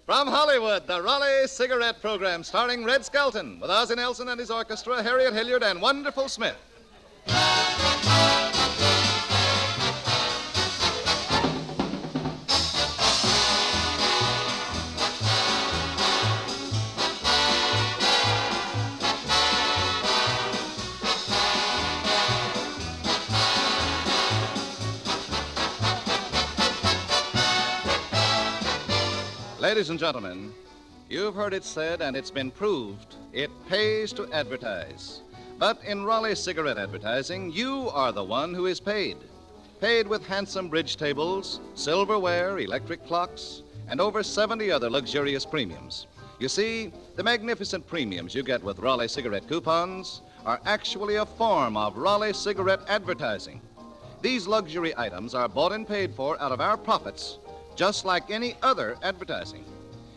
From Hollywood, the Raleigh Cigarette Program, starring Red Skelton, with Ozzie Nelson and his orchestra, Harriet Hilliard, and Wonderful Smith. Ladies and gentlemen, you've heard it said, and it's been proved, it pays to advertise. But in Raleigh cigarette advertising, you are the one who is paid. Paid with handsome bridge tables, silverware, electric clocks, and over 70 other luxurious premiums. You see, the magnificent premiums you get with Raleigh cigarette coupons are actually a form of Raleigh cigarette advertising. These luxury items are bought and paid for out of our profits, just like any other advertising.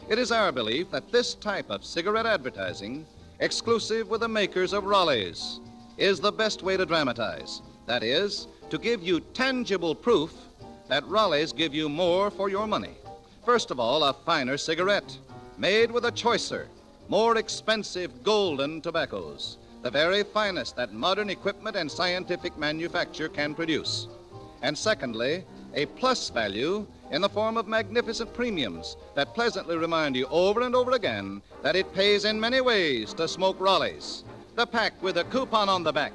It is our belief that this type of cigarette advertising, exclusive with the makers of Raleigh's, is the best way to dramatize. That is, to give you tangible proof that Raleigh's give you more for your money. First of all, a finer cigarette, made with a choicer, more expensive golden tobaccos, the very finest that modern equipment and scientific manufacture can produce. And secondly, a plus value in the form of magnificent premiums that pleasantly remind you over and over again that it pays in many ways to smoke Raleigh's. The pack with a coupon on the back.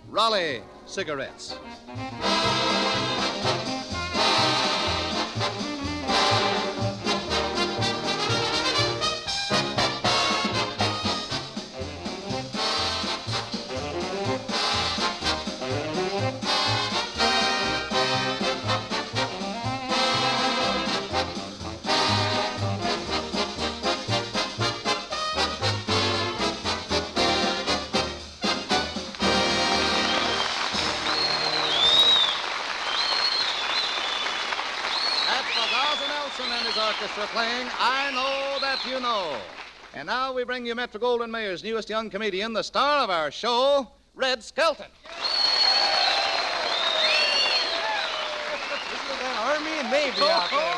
Raleigh cigarettes. And his orchestra playing I Know That You Know. And now we bring you Metro-Goldwyn-Mayer's newest young comedian, the star of our show, Red Skelton. Listen to that Army and Navy out there.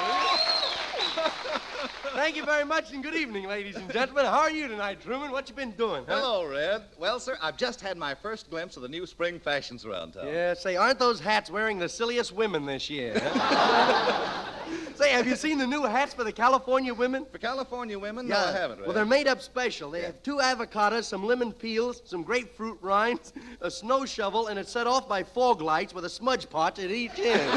Thank you very much, and good evening, ladies and gentlemen. How are you tonight, Truman? What you been doing, huh? Hello, Red. Well, sir, I've just had my first glimpse of the new spring fashions around town. Yeah, say, aren't those hats wearing the silliest women this year, huh? Say, have you seen the new hats for the California women? For California women? No, I haven't, Red. Well, they're made up special. They have 2 avocados, some lemon peels, some grapefruit rinds, a snow shovel, and it's set off by fog lights with a smudge pot at each end.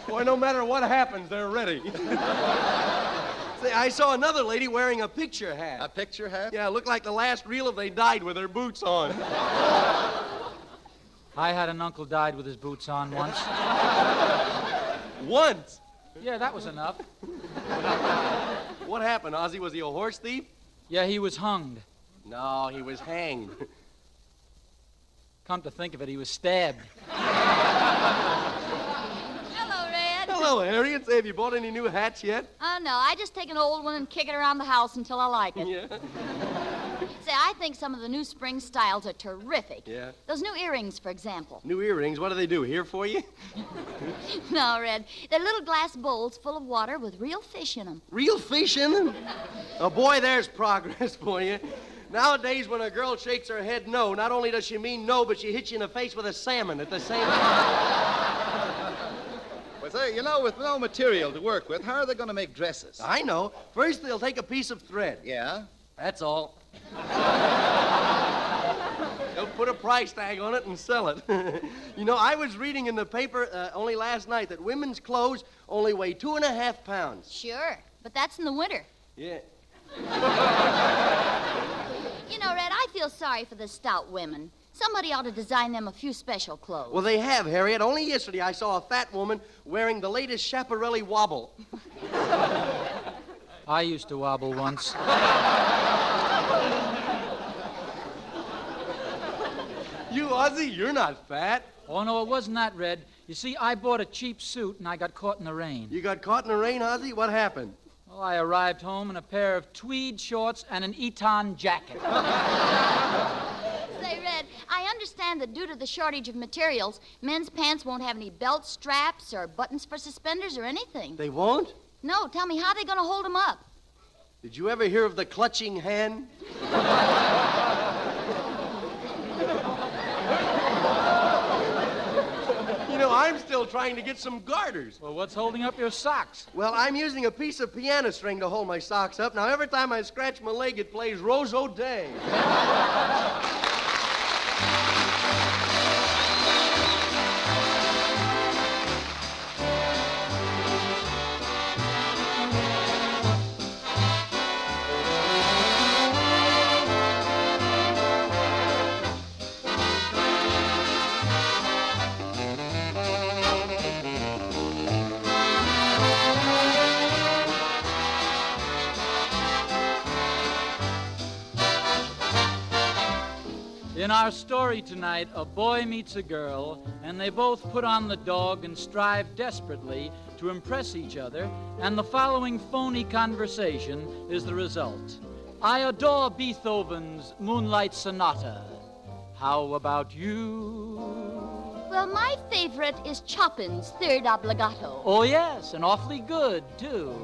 Boy, no matter what happens, they're ready. Say, I saw another lady wearing a picture hat. A picture hat? Yeah, it looked like the last reel of They Died with her boots on. I had an uncle died with his boots on once. Once? Yeah, that was enough. What happened, Ozzie? Was he a horse thief? Yeah, he was hung. No, he was hanged. Come to think of it, he was stabbed. Hello, Red. Hello, Harriet. Say, have you bought any new hats yet? Oh, no, I just take an old one and kick it around the house until I like it. Yeah. Say, I think some of the new spring styles are terrific. Yeah? Those new earrings, for example. New earrings? What do they do, here for you? No, Red, they're little glass bowls full of water with real fish in them. Real fish in them? Oh, boy, there's progress for you. Nowadays, when a girl shakes her head no, not only does she mean no, but she hits you in the face with a salmon at the same time. Well, say, you know, with no material to work with, how are they going to make dresses? I know. First, they'll take a piece of thread. Yeah? That's all. They'll put a price tag on it and sell it. You know, I was reading in the paper only last night that women's clothes only weigh 2.5 pounds. Sure, but that's in the winter. Yeah. You know, Red, I feel sorry for the stout women. Somebody ought to design them a few special clothes. Well, they have, Harriet. Only yesterday I saw a fat woman wearing the latest Schiaparelli wobble. I used to wobble once. You, Ozzie, you're not fat. Oh, no, it wasn't that, Red. You see, I bought a cheap suit, and I got caught in the rain. You got caught in the rain, Ozzie? What happened? Well, I arrived home in a pair of tweed shorts and an Eton jacket. Say, Red, I understand that due to the shortage of materials, men's pants won't have any belt straps or buttons for suspenders or anything. They won't? No, tell me, how they gonna hold him up? Did you ever hear of the clutching hand? You know, I'm still trying to get some garters. Well, what's holding up your socks? Well, I'm using a piece of piano string to hold my socks up. Now, every time I scratch my leg, it plays Rose O'Day. In our story tonight, a boy meets a girl, and they both put on the dog and strive desperately to impress each other, and the following phony conversation is the result. I adore Beethoven's Moonlight Sonata. How about you? Well, my favorite is Chopin's Third Obbligato. Oh, yes, and awfully good, too.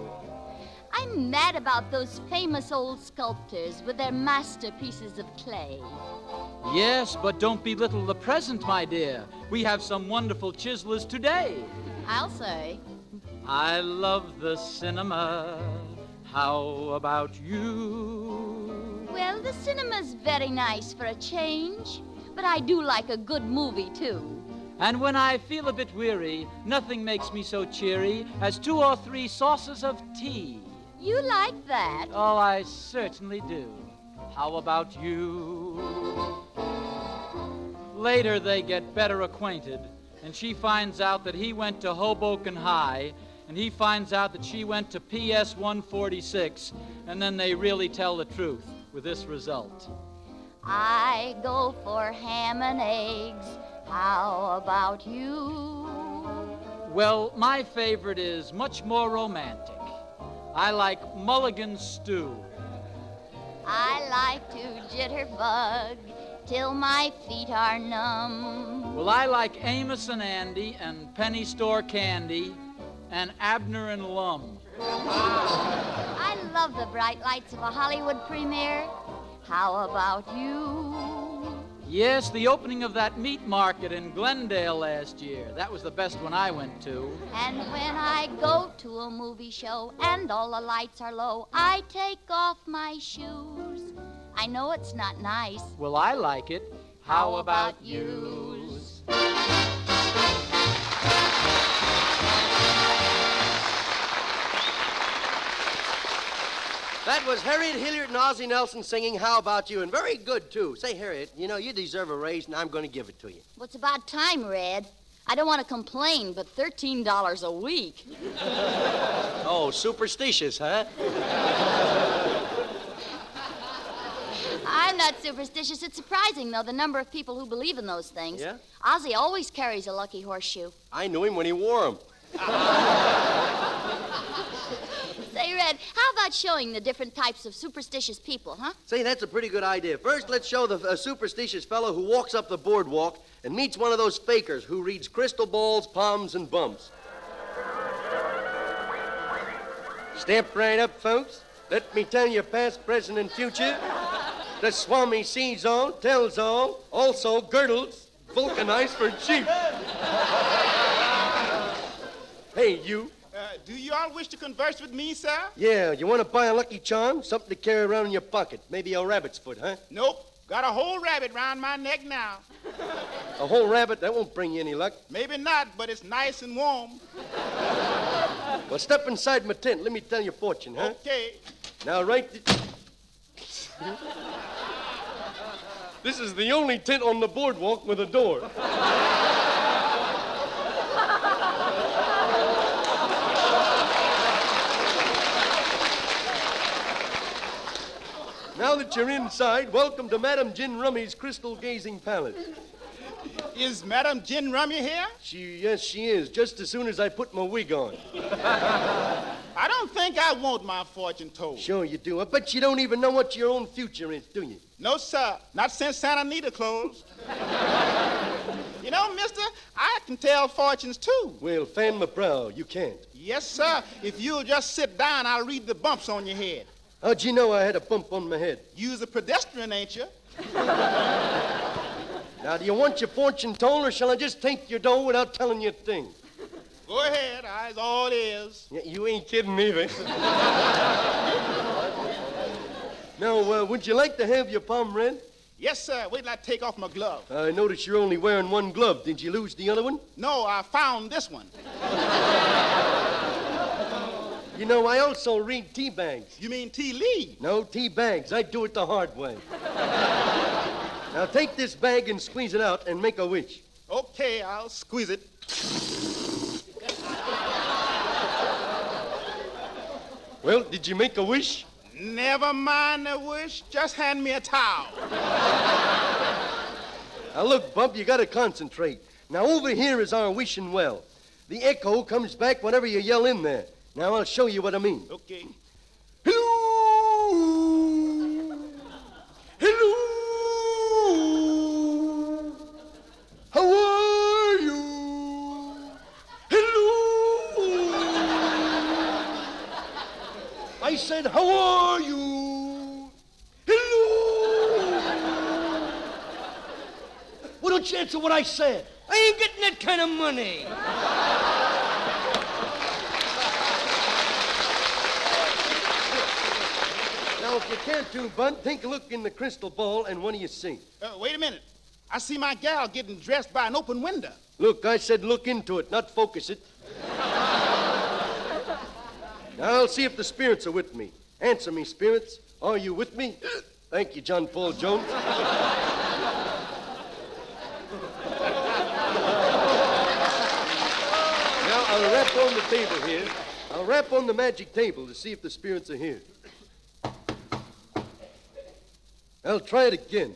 I'm mad about those famous old sculptors with their masterpieces of clay. Yes, but don't belittle the present, my dear. We have some wonderful chiselers today. I'll say. I love the cinema. How about you? Well, the cinema's very nice for a change, but I do like a good movie, too. And when I feel a bit weary, nothing makes me so cheery as 2 or 3 saucers of tea. You like that? Oh, I certainly do. How about you? Later, they get better acquainted, and she finds out that he went to Hoboken High, and he finds out that she went to PS 146, and then they really tell the truth with this result. I go for ham and eggs. How about you? Well, my favorite is much more romantic. I like mulligan stew. I like to jitterbug till my feet are numb. Well, I like Amos and Andy and Penny Store Candy and Abner and Lum. I love the bright lights of a Hollywood premiere. How about you? Yes, the opening of that meat market in Glendale last year. That was the best one I went to. And when I go to a movie show and all the lights are low, I take off my shoes. I know it's not nice. Well, I like it. How about yous? That was Harriet Hilliard and Ozzie Nelson singing How About You, and very good, too. Say, Harriet, you know, you deserve a raise, and I'm going to give it to you. Well, it's about time, Red. I don't want to complain, but $13 a week. Oh, superstitious, huh? I'm not superstitious. It's surprising, though, the number of people who believe in those things. Yeah? Ozzie always carries a lucky horseshoe. I knew him when he wore them. Say, Red, how about showing the different types of superstitious people, huh? Say, that's a pretty good idea. First, let's show the superstitious fellow who walks up the boardwalk and meets one of those fakers who reads crystal balls, palms, and bumps. Step right up, folks. Let me tell you past, present, and future. The Swami sees all, tells all, also girdles, vulcanized for cheap. Hey, you. Do you all wish to converse with me, sir? Yeah, you want to buy a lucky charm? Something to carry around in your pocket. Maybe a rabbit's foot, huh? Nope. Got a whole rabbit round my neck now. A whole rabbit? That won't bring you any luck. Maybe not, but it's nice and warm. Well, step inside my tent. Let me tell your fortune, huh? Okay. Now, right... This is the only tent on the boardwalk with a door. Now that you're inside, welcome to Madame Gin Rummy's Crystal Gazing Palace. Is Madame Gin Rummy here? Yes, she is, just as soon as I put my wig on. I don't think I want my fortune told. Sure you do. I bet you don't even know what your own future is, do you? No, sir. Not since Santa Anita closed. You know, mister, I can tell fortunes, too. Well, fan my brow. You can't. Yes, sir. If you'll just sit down, I'll read the bumps on your head. How'd you know I had a bump on my head? You's a pedestrian, ain't you? Now, do you want your fortune told, or shall I just take your dough without telling you a thing? Go ahead. I's all is. Yeah, you ain't kidding me, either. Now, would you like to have your palm read? Yes, sir. Wait till I take off my glove. I notice you're only wearing one glove. Did you lose the other one? No, I found this one. You know, I also read tea bags. You mean tea leaves? No, tea bags. I do it the hard way. Now, take this bag and squeeze it out and make a wish. Okay, I'll squeeze it. Well, did you make a wish? Never mind the wish. Just hand me a towel. Now, look, Bump, you gotta concentrate. Now, over here is our wishing well. The echo comes back whenever you yell in there. Now, I'll show you what I mean. Okay. Hello! Hello! How are you? Hello! I said, how are you? Hello! Why don't you answer what I said? I ain't getting that kind of money. Now, if you care to, Bud, take a look in the crystal ball, and what do you see? Wait a minute. I see my gal getting dressed by an open window. Look, I said look into it, not focus it. Now, I'll see if the spirits are with me. Answer me, spirits. Are you with me? Thank you, John Paul Jones. Now, I'll rap on the table here. I'll rap on the magic table to see if the spirits are here. I'll try it again.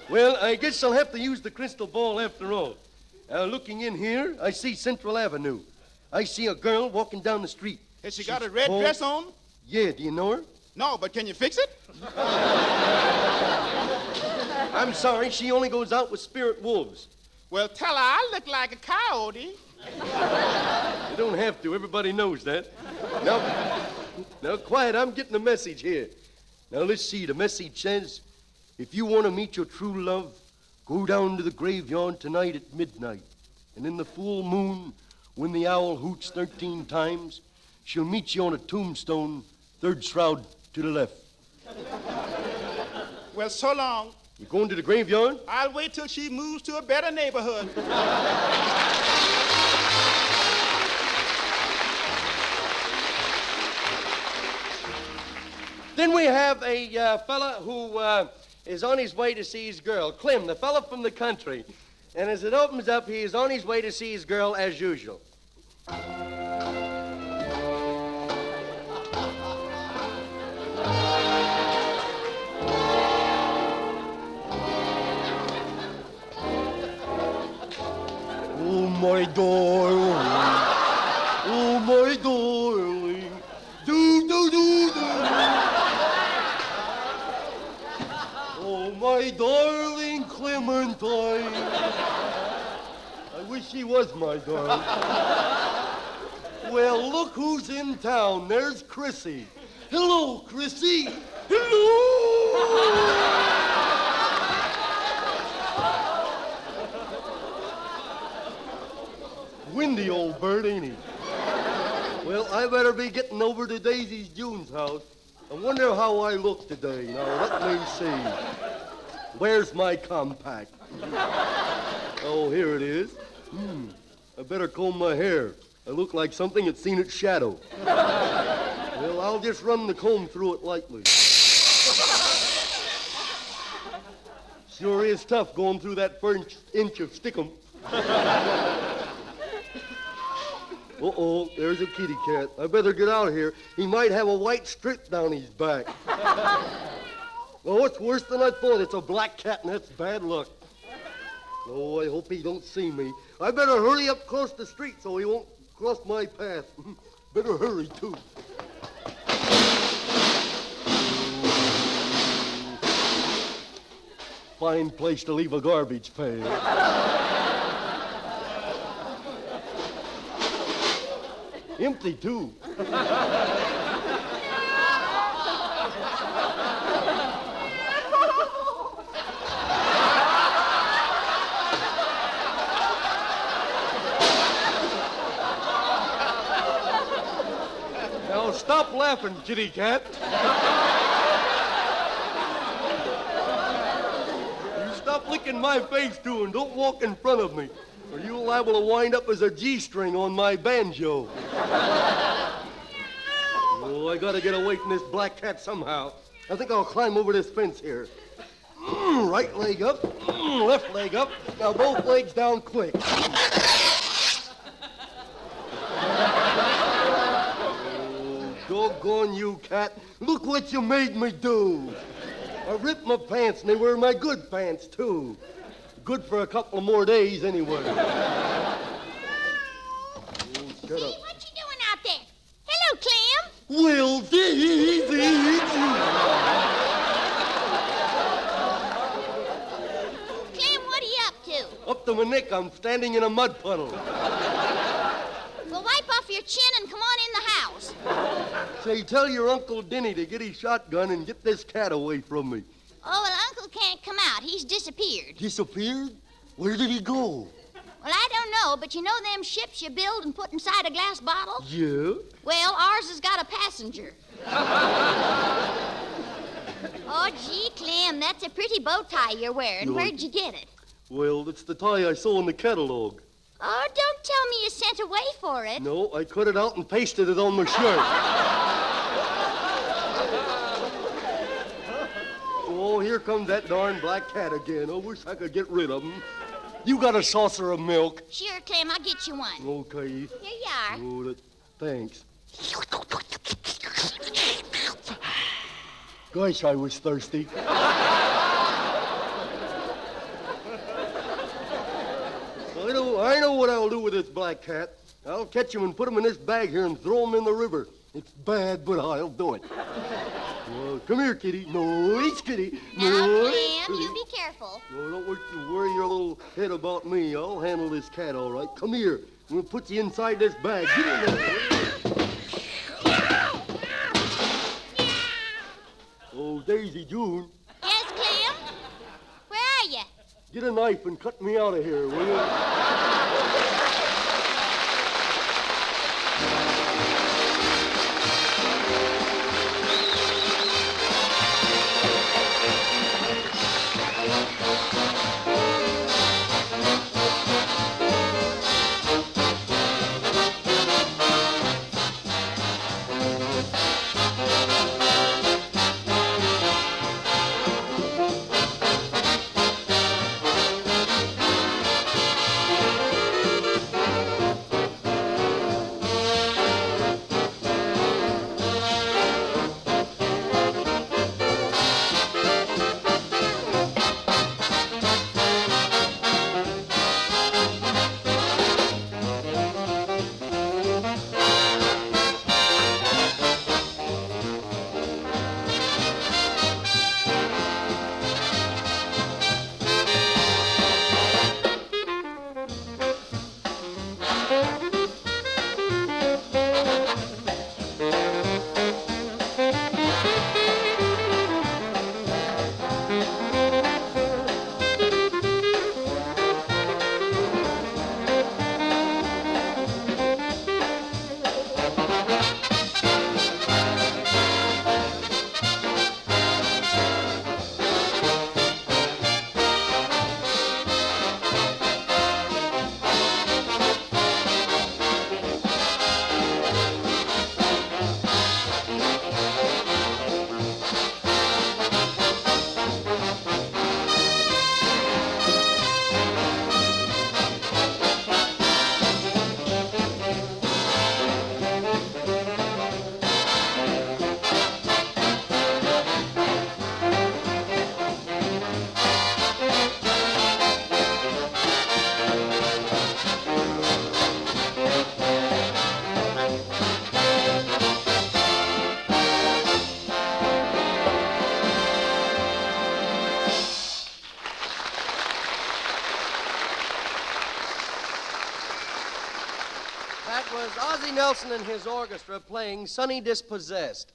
Well, I guess I'll have to use the crystal ball after all. Looking in here, I see Central Avenue. I see a girl walking down the street. Has she got a red dress on? Yeah, do you know her? No, but can you fix it? I'm sorry, she only goes out with spirit wolves. Well, tell her I look like a coyote. You don't have to, everybody knows that. Now, quiet, I'm getting a message here. Now, let's see, the message says, if you want to meet your true love, go down to the graveyard tonight at midnight. And in the full moon, when the owl hoots 13 times, she'll meet you on a tombstone, third shroud to the left. Well, so long. You going to the graveyard? I'll wait till she moves to a better neighborhood. Then we have a fella who is on his way to see his girl, Clem, the fella from the country. And as it opens up, he is on his way to see his girl as usual. Oh, my darling. Oh, my darling. Do, do, do, do. Oh, my darling Clementine. I wish he was my darling. Well, look who's in town. There's Chrissy. Hello, Chrissy. Hello. Windy old bird, ain't he? Well, I better be getting over to Daisy's June's house. I wonder how I look today. Now, let me see. Where's my compact? Oh, here it is. I better comb my hair. I look like something that's seen its shadow. Well, I'll just run the comb through it lightly. Sure is tough going through that first inch of stickum. Uh-oh, there's a kitty cat. I better get out of here. He might have a white strip down his back. Oh, it's worse than I thought. It's a black cat, and that's bad luck. Oh, I hope he don't see me. I better hurry up across the street so he won't cross my path. Better hurry, too. Fine place to leave a garbage pail. Empty, too. Now stop laughing, kitty cat. You stop licking my face, too, and don't walk in front of me, or you're liable to wind up as a G-string on my banjo. Oh, I gotta get away from this black cat somehow. I think I'll climb over this fence here. Right leg up, left leg up. Now both legs down quick. Doggone you, cat. Look what you made me do. I ripped my pants, and they were my good pants, too. Good for a couple of more days, anyway. Oh, shut up. What you doing out there? Hello, Clem. Well, Clem, what are you up to? up to my neck, I'm standing in a mud puddle. Well, wipe off your chin and come on in the house. Say, tell your Uncle Denny to get his shotgun and get this cat away from me. Oh, well, Uncle can't come out. He's disappeared. Disappeared? Where did he go? Well, I don't know, but you know them ships you build and put inside a glass bottle? Yeah? Well, ours has got a passenger. Oh, gee, Clem, that's a pretty bow tie you're wearing. Where'd you get it? Well, it's the tie I saw in the catalog. Oh, don't tell me you sent away for it. No, I cut it out and pasted it on my shirt. Oh, here comes that darn black cat again. I wish I could get rid of him. You got a saucer of milk? Sure, Clem, I'll get you one. Okay. Here you are. Oh, thanks. Gosh, I was thirsty. I know what I'll do with this black cat. I'll catch him and put him in this bag here and throw him in the river. It's bad, but I'll do it. Well, come here, kitty. Noise, kitty. Now, Noise, Clem, kitty. you be careful. No, don't worry your little head about me. I'll handle this cat all right. Come here. We'll put you inside this bag. Get in there. Oh, Daisy June. Yes, Clem? Where are you? Get a knife and cut me out of here, will you? was Ozzie Nelson and his orchestra playing Sonny Dispossessed.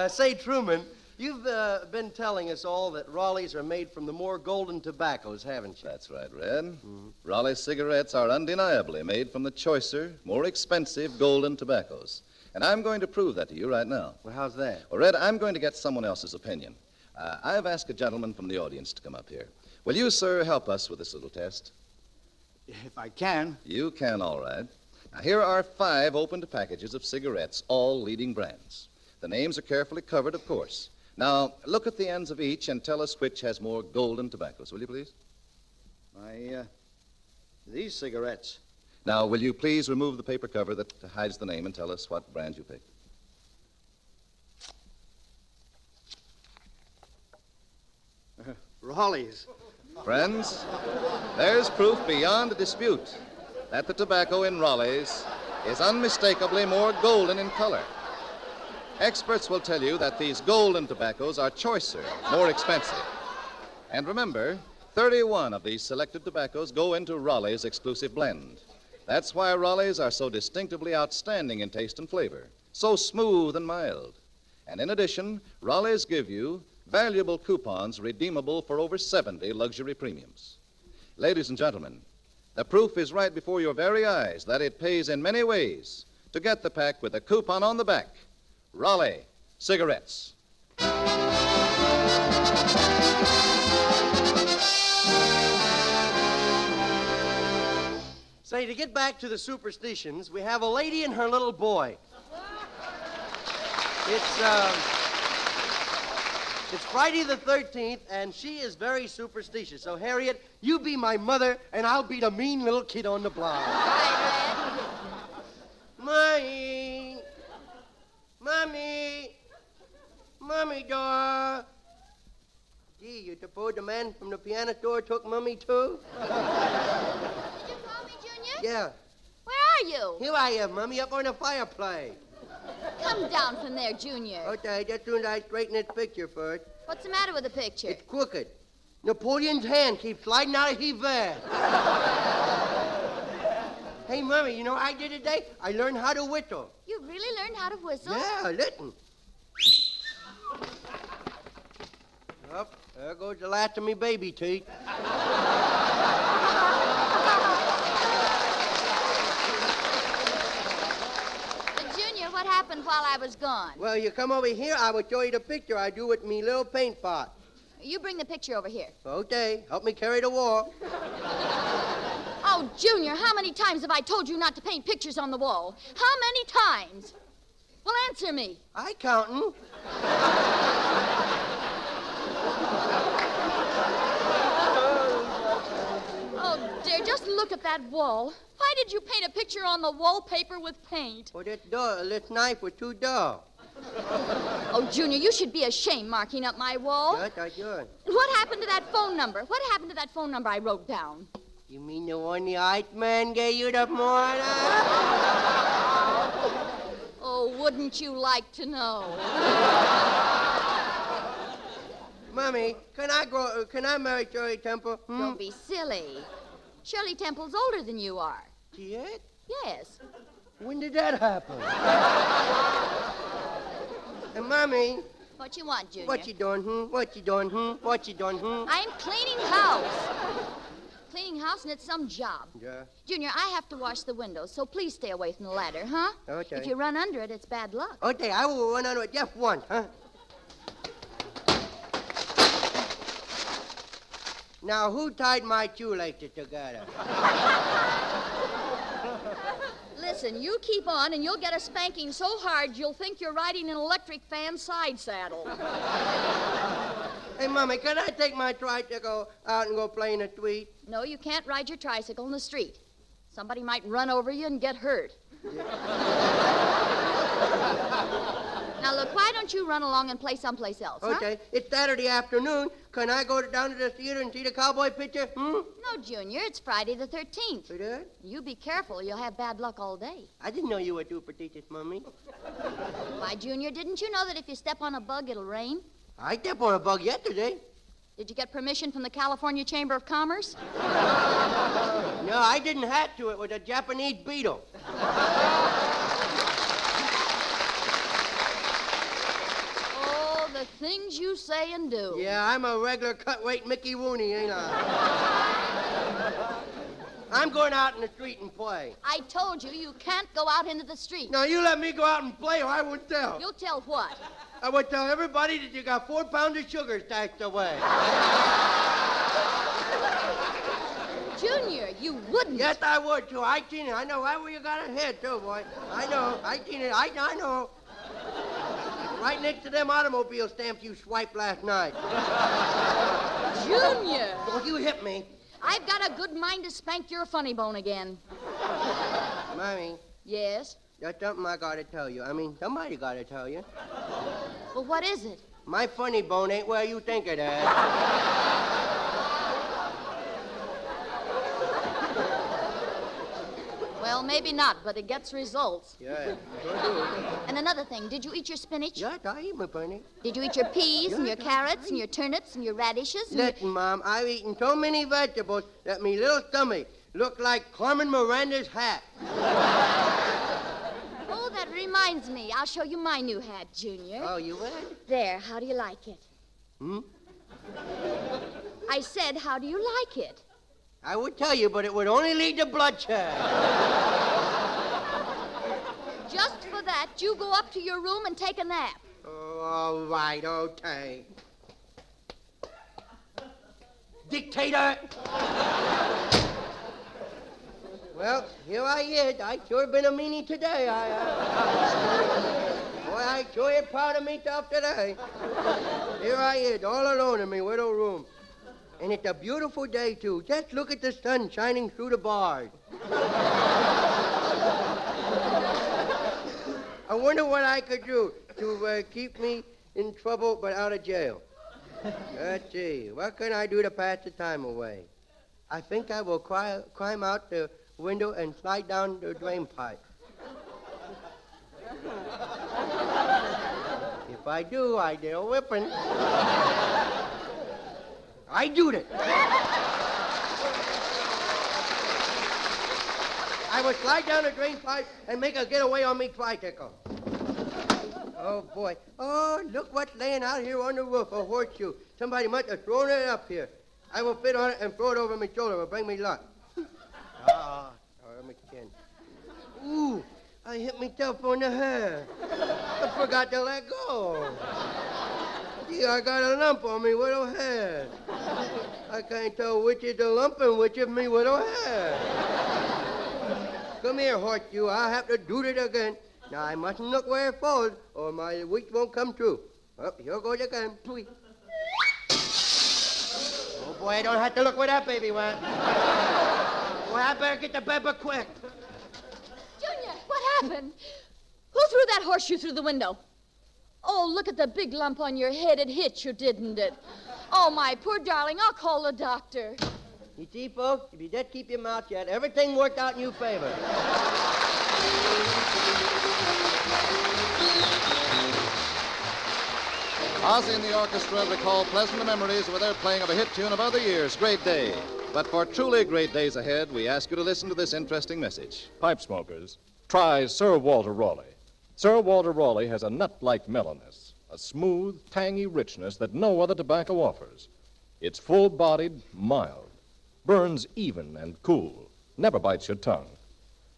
Say, Truman, you've been telling us all that Raleighs are made from the more golden tobaccos, haven't you? That's right, Red. Raleigh cigarettes are undeniably made from the choicer, more expensive golden tobaccos. And I'm going to prove that to you right now. Well, how's that? Well, Red, I'm going to get someone else's opinion. I've asked a gentleman from the audience to come up here. Will you, sir, help us with this little test? If I can. You can, all right. Now, here are 5 opened packages of cigarettes, all leading brands. The names are carefully covered, of course. Now, look at the ends of each and tell us which has more golden tobaccos, will you, please? These cigarettes. Now, will you please remove the paper cover that hides the name and tell us what brand you picked? Raleighs. Friends, there's proof beyond a dispute that the tobacco in Raleigh's is unmistakably more golden in color. Experts will tell you that these golden tobaccos are choicer, more expensive. And remember, 31 of these selected tobaccos go into Raleigh's exclusive blend. That's why Raleigh's are so distinctively outstanding in taste and flavor, so smooth and mild. And in addition, Raleigh's give you valuable coupons redeemable for over 70 luxury premiums. Ladies and gentlemen, the proof is right before your very eyes that it pays in many ways to get the pack with a coupon on the back. Raleigh cigarettes. Say, to get back to the superstitions, we have a lady and her little boy. It's Friday the 13th, and she is very superstitious. So, Harriet, you be my mother, and I'll be the mean little kid on the block. Mommy! Mommy! Mommy door! Gee, you suppose the man from the piano store took Mommy, too? Did you call me, Junior? Yeah. Where are you? Here I am, Mommy, up on the fireplace. Come down from there, Junior. Okay, just soon as I straighten this picture first. What's the matter with the picture? It's crooked. Napoleon's hand keeps sliding out of his vest. Hey, Mommy, you know what I did today? I learned how to whistle. You really learned how to whistle? Yeah, listen. Oh, there goes the last of me baby teeth. Junior, what happened while I was gone? Well, you come over here, I will show you the picture I do with me little paint pot. You bring the picture over here. Okay, help me carry the wall. Oh, Junior, how many times have I told you not to paint pictures on the wall? How many times? Well, answer me. I countin'. Oh, dear, just look at that wall. Why did you paint a picture on the wallpaper with paint? Well, this knife was too dull. Oh, Junior, you should be ashamed marking up my wall. Yes, I should. And what happened to that phone number? What happened to that phone number I wrote down? You mean the one the Iceman gave you the morning? Oh, wouldn't you like to know? Mommy, can I marry Shirley Temple? Don't be silly. Shirley Temple's older than you are. She is? Yes. When did that happen? And Mommy, What you want, Junior? what you doing, What you doing, What you doing, I'm cleaning house. Cleaning house, and it's some job. Yeah. Junior, I have to wash the windows, so please stay away from the ladder, huh? Okay. If you run under it, it's bad luck. Okay, I will run under it just once, huh? Now, who tied my shoelaces together? Listen, you keep on, and you'll get a spanking so hard you'll think you're riding an electric fan side saddle. Hey, Mommy, can I take my tricycle out and go play in the street? No, you can't ride your tricycle in the street. Somebody might run over you and get hurt. Now, look, why don't you run along and play someplace else, huh? Okay, it's Saturday afternoon. Can I go down to the theater and see the cowboy picture? No, Junior, it's Friday the 13th. It is? You be careful, you'll have bad luck all day. I didn't know you were superstitious, Mommy. Why, Junior, didn't you know that if you step on a bug, it'll rain? I stepped on a bug yesterday. Did you get permission from the California Chamber of Commerce? No, I didn't have to. It was a Japanese beetle. Oh, the things you say and do. Yeah, I'm a regular cut-weight Mickey Rooney, ain't I? I'm going out in the street and play. I told you, you can't go out into the street. Now, you let me go out and play or I wouldn't tell. You'll tell what? I would tell everybody that you got 4 pounds of sugar stashed away. Junior, you wouldn't. Yes, I would, too. I seen it. I know right where you got a head, too, boy. I know. I seen it. I know. Right next to them automobile stamps you swiped last night. Junior! Don't you hit me. I've got a good mind to spank your funny bone again. Mommy, Yes? there's something I gotta tell you. I mean, somebody gotta tell you. Well, what is it? My funny bone ain't where you think it is. Well, maybe not, but it gets results. Yeah, sure do. And another thing, did you eat your spinach? Yes, I eat my funny. Did you eat your peas and your Yes, carrots and your turnips and your radishes? And Listen, Mom, I've eaten so many vegetables that me little stomach looked like Carmen Miranda's hat. Oh, that reminds me. I'll show you my new hat, Junior. Oh, you would? There, how do you like it? I said, how do you like it? I would tell you, but it would only lead to bloodshed. Just for that, you go up to your room and take a nap. Oh, all right, okay. Dictator! Well, here I is. I sure been a meanie today. Boy, I sure am proud of myself today. Here I is, all alone in my little room. And it's a beautiful day, too. Just look at the sun shining through the bars. I wonder what I could do to keep me in trouble but out of jail. Let's see. What can I do to pass the time away? I think I will climb out the window and slide down the drain pipe. If I do, I get a whipping. I do it. I would slide down the drain pipe and make a getaway on me tricycle. Oh, boy. Oh, look what's laying out here on the roof, a horseshoe. Somebody must have thrown it up here. I will fit on it and throw it over my shoulder. It will bring me luck. Let me again. Ooh, I hit myself on the head. I forgot to let go. Gee, I got a lump on me little head. I can't tell which is the lump and which is me little head. Come here, horseshoe. I'll have to do it again. Now, I mustn't look where it falls, or my wish won't come true. Oh, here goes again. Tweet. Oh, boy, I don't have to look where that baby went. Boy, I better get to bed but quick. Junior, what happened? Who threw that horseshoe through the window? Oh, look at the big lump on your head. It hit you, didn't it? Oh, my poor darling, I'll call the doctor. You see, folks, if you just keep your mouth shut, everything worked out in your favor. Ozzy and the orchestra recall pleasant memories of their playing of a hit tune of other years, Great Day. But for truly great days ahead, we ask you to listen to this interesting message. Pipe smokers, try Sir Walter Raleigh. Sir Walter Raleigh has a nut-like mellowness, a smooth, tangy richness that no other tobacco offers. It's full-bodied, mild, burns even and cool, never bites your tongue.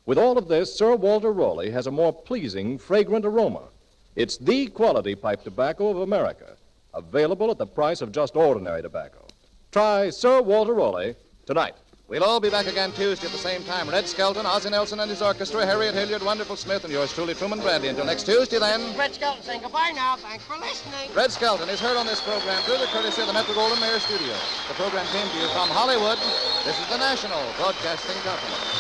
With all of this, Sir Walter Raleigh has a more pleasing, fragrant aroma. It's the quality pipe tobacco of America, available at the price of just ordinary tobacco. Try Sir Walter Raleigh tonight. We'll all be back again Tuesday at the same time. Red Skelton, Ozzie Nelson and his orchestra, Harriet Hilliard, Wonderful Smith, and yours truly, Truman Bradley. Until next Tuesday, then. Red Skelton saying goodbye now. Thanks for listening. Red Skelton is heard on this program through the courtesy of the Metro-Goldwyn-Mayer Studio. The program came to you from Hollywood. This is the National Broadcasting Company.